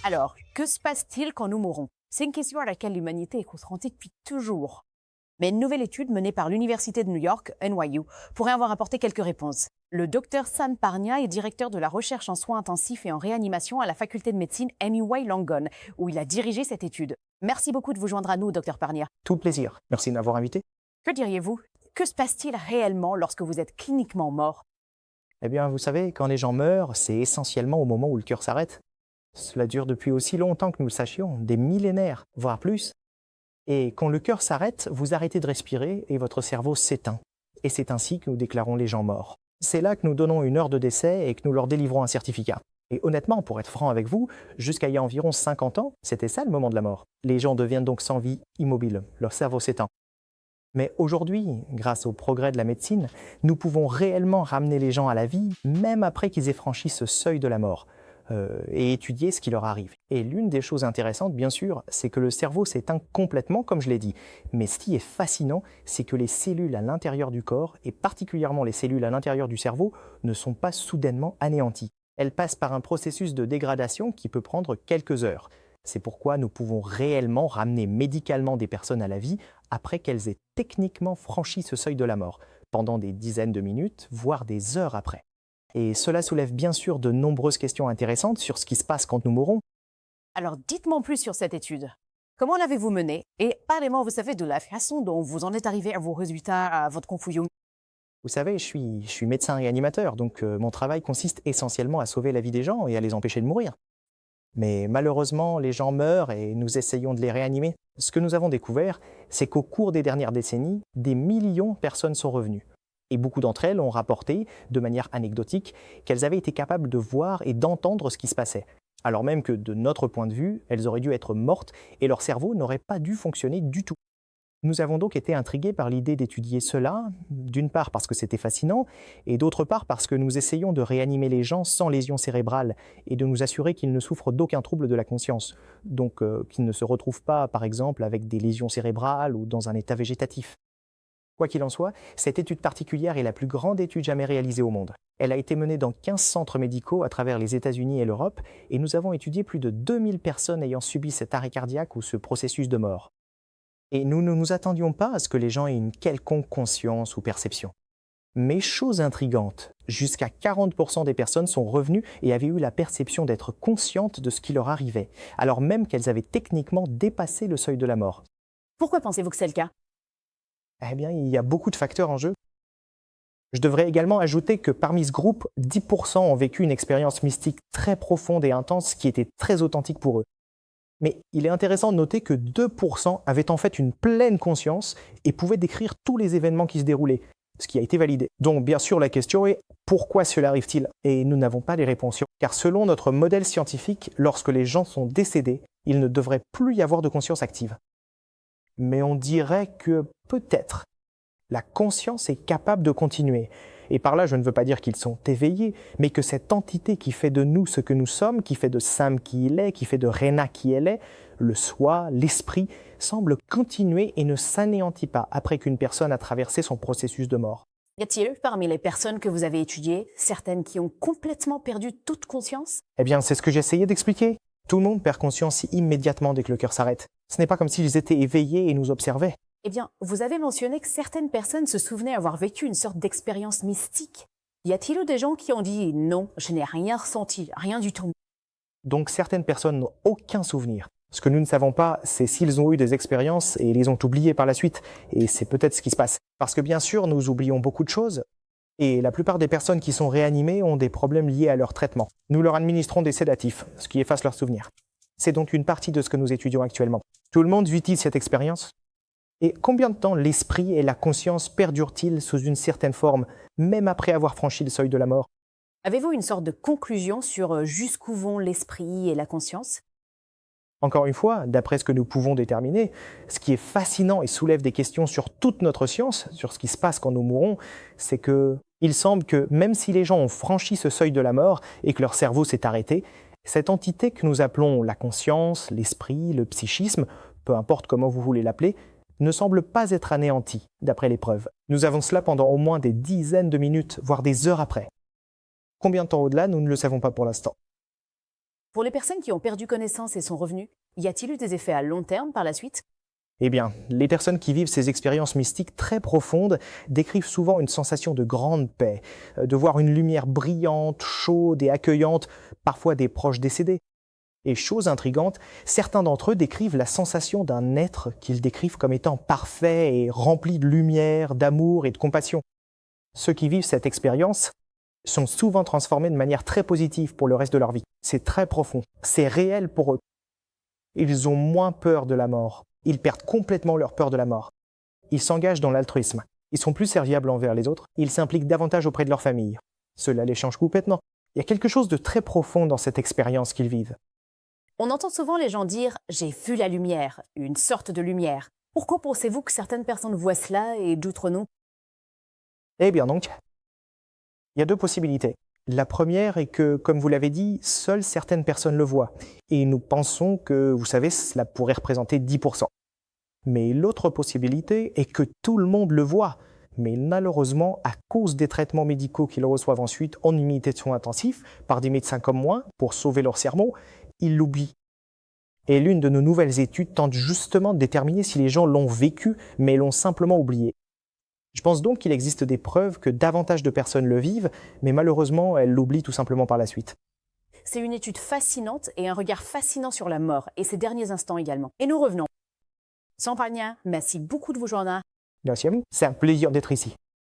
Alors, que se passe-t-il quand nous mourons? C'est une question à laquelle l'humanité est confrontée depuis toujours. Mais une nouvelle étude menée par l'Université de New York, NYU, pourrait avoir apporté quelques réponses. Le docteur San Parnia est directeur de la recherche en soins intensifs et en réanimation à la faculté de médecine MUI Langone, où il a dirigé cette étude. Merci beaucoup de vous joindre à nous, docteur Parnia. Tout plaisir. Merci de m'avoir invité. Que diriez-vous? Que se passe-t-il réellement lorsque vous êtes cliniquement mort? Eh bien, vous savez, quand les gens meurent, c'est essentiellement au moment où le cœur s'arrête. Cela dure depuis aussi longtemps que nous le sachions, des millénaires, voire plus. Et quand le cœur s'arrête, vous arrêtez de respirer et votre cerveau s'éteint. Et c'est ainsi que nous déclarons les gens morts. C'est là que nous donnons une heure de décès et que nous leur délivrons un certificat. Et honnêtement, pour être franc avec vous, jusqu'à il y a environ 50 ans, c'était ça le moment de la mort. Les gens deviennent donc sans vie, immobiles, leur cerveau s'éteint. Mais aujourd'hui, grâce au progrès de la médecine, nous pouvons réellement ramener les gens à la vie, même après qu'ils aient franchi ce seuil de la mort, et étudier ce qui leur arrive. Et l'une des choses intéressantes, bien sûr, c'est que le cerveau s'éteint complètement, comme je l'ai dit. Mais ce qui est fascinant, c'est que les cellules à l'intérieur du corps, et particulièrement les cellules à l'intérieur du cerveau, ne sont pas soudainement anéanties. Elles passent par un processus de dégradation qui peut prendre quelques heures. C'est pourquoi nous pouvons réellement ramener médicalement des personnes à la vie après qu'elles aient techniquement franchi ce seuil de la mort, pendant des dizaines de minutes, voire des heures après. Et cela soulève bien sûr de nombreuses questions intéressantes sur ce qui se passe quand nous mourons. Alors, dites-moi plus sur cette étude. Comment l'avez-vous menée? Et parlez-moi, vous savez, de la façon dont vous en êtes arrivé à vos résultats, à votre confusion. Vous savez, je suis médecin réanimateur, donc mon travail consiste essentiellement à sauver la vie des gens et à les empêcher de mourir. Mais malheureusement, les gens meurent et nous essayons de les réanimer. Ce que nous avons découvert, c'est qu'au cours des dernières décennies, des millions de personnes sont revenues. Et beaucoup d'entre elles ont rapporté, de manière anecdotique, qu'elles avaient été capables de voir et d'entendre ce qui se passait. Alors même que, de notre point de vue, elles auraient dû être mortes et leur cerveau n'aurait pas dû fonctionner du tout. Nous avons donc été intrigués par l'idée d'étudier cela, d'une part parce que c'était fascinant, et d'autre part parce que nous essayons de réanimer les gens sans lésions cérébrales et de nous assurer qu'ils ne souffrent d'aucun trouble de la conscience, donc qu'ils ne se retrouvent pas, par exemple, avec des lésions cérébrales ou dans un état végétatif. Quoi qu'il en soit, cette étude particulière est la plus grande étude jamais réalisée au monde. Elle a été menée dans 15 centres médicaux à travers les États-Unis et l'Europe, et nous avons étudié plus de 2000 personnes ayant subi cet arrêt cardiaque ou ce processus de mort. Et nous ne nous attendions pas à ce que les gens aient une quelconque conscience ou perception. Mais chose intrigante, jusqu'à 40% des personnes sont revenues et avaient eu la perception d'être conscientes de ce qui leur arrivait, alors même qu'elles avaient techniquement dépassé le seuil de la mort. Pourquoi pensez-vous que c'est le cas? Eh bien, il y a beaucoup de facteurs en jeu. Je devrais également ajouter que parmi ce groupe, 10% ont vécu une expérience mystique très profonde et intense qui était très authentique pour eux. Mais il est intéressant de noter que 2% avaient en fait une pleine conscience et pouvaient décrire tous les événements qui se déroulaient, ce qui a été validé. Donc bien sûr la question est pourquoi cela arrive-t-il? Et nous n'avons pas les réponses. Car selon notre modèle scientifique, lorsque les gens sont décédés, il ne devrait plus y avoir de conscience active. Mais on dirait que peut-être la conscience est capable de continuer. Et par là, je ne veux pas dire qu'ils sont éveillés, mais que cette entité qui fait de nous ce que nous sommes, qui fait de Sam qui il est, qui fait de Rena qui elle est, le soi, l'esprit, semble continuer et ne s'anéantit pas après qu'une personne a traversé son processus de mort. Y a-t-il, parmi les personnes que vous avez étudiées, certaines qui ont complètement perdu toute conscience? Eh bien, c'est ce que j'essayais d'expliquer. Tout le monde perd conscience immédiatement dès que le cœur s'arrête. Ce n'est pas comme s'ils étaient éveillés et nous observaient. Eh bien, vous avez mentionné que certaines personnes se souvenaient avoir vécu une sorte d'expérience mystique. Y a-t-il eu des gens qui ont dit « Non, je n'ai rien ressenti, rien du tout ». Donc certaines personnes n'ont aucun souvenir. Ce que nous ne savons pas, c'est s'ils ont eu des expériences et les ont oubliées par la suite. Et c'est peut-être ce qui se passe. Parce que bien sûr, nous oublions beaucoup de choses. Et la plupart des personnes qui sont réanimées ont des problèmes liés à leur traitement. Nous leur administrons des sédatifs, ce qui efface leurs souvenirs. C'est donc une partie de ce que nous étudions actuellement. Tout le monde vit-il cette expérience? Et combien de temps l'esprit et la conscience perdurent-ils sous une certaine forme, même après avoir franchi le seuil de la mort? Avez-vous une sorte de conclusion sur jusqu'où vont l'esprit et la conscience? Encore une fois, d'après ce que nous pouvons déterminer, ce qui est fascinant et soulève des questions sur toute notre science, sur ce qui se passe quand nous mourons, c'est que il semble que même si les gens ont franchi ce seuil de la mort et que leur cerveau s'est arrêté, cette entité que nous appelons la conscience, l'esprit, le psychisme, peu importe comment vous voulez l'appeler, ne semble pas être anéanti, d'après les preuves. Nous avons cela pendant au moins des dizaines de minutes, voire des heures après. Combien de temps au-delà, nous ne le savons pas pour l'instant. Pour les personnes qui ont perdu connaissance et sont revenues, y a-t-il eu des effets à long terme par la suite? Eh bien, les personnes qui vivent ces expériences mystiques très profondes décrivent souvent une sensation de grande paix, de voir une lumière brillante, chaude et accueillante, parfois des proches décédés. Et chose intrigante, certains d'entre eux décrivent la sensation d'un être qu'ils décrivent comme étant parfait et rempli de lumière, d'amour et de compassion. Ceux qui vivent cette expérience sont souvent transformés de manière très positive pour le reste de leur vie. C'est très profond, c'est réel pour eux. Ils ont moins peur de la mort. Ils perdent complètement leur peur de la mort. Ils s'engagent dans l'altruisme. Ils sont plus serviables envers les autres. Ils s'impliquent davantage auprès de leur famille. Cela les change complètement. Il y a quelque chose de très profond dans cette expérience qu'ils vivent. On entend souvent les gens dire « j'ai vu la lumière », une sorte de lumière. Pourquoi pensez-vous que certaines personnes voient cela et d'autres non? Eh bien donc, il y a deux possibilités. La première est que, comme vous l'avez dit, seules certaines personnes le voient. Et nous pensons que, vous savez, cela pourrait représenter 10%. Mais l'autre possibilité est que tout le monde le voit. Mais malheureusement, à cause des traitements médicaux qu'ils reçoivent ensuite en unité de soins intensifs, par des médecins comme moi, pour sauver leur cerveau, ils l'oublient. Et l'une de nos nouvelles études tente justement de déterminer si les gens l'ont vécu, mais l'ont simplement oublié. Je pense donc qu'il existe des preuves que davantage de personnes le vivent, mais malheureusement, elles l'oublient tout simplement par la suite. C'est une étude fascinante et un regard fascinant sur la mort et ses derniers instants également. Et nous revenons. Sampagna, merci beaucoup de vous joindre. Merci à vous, c'est un plaisir d'être ici.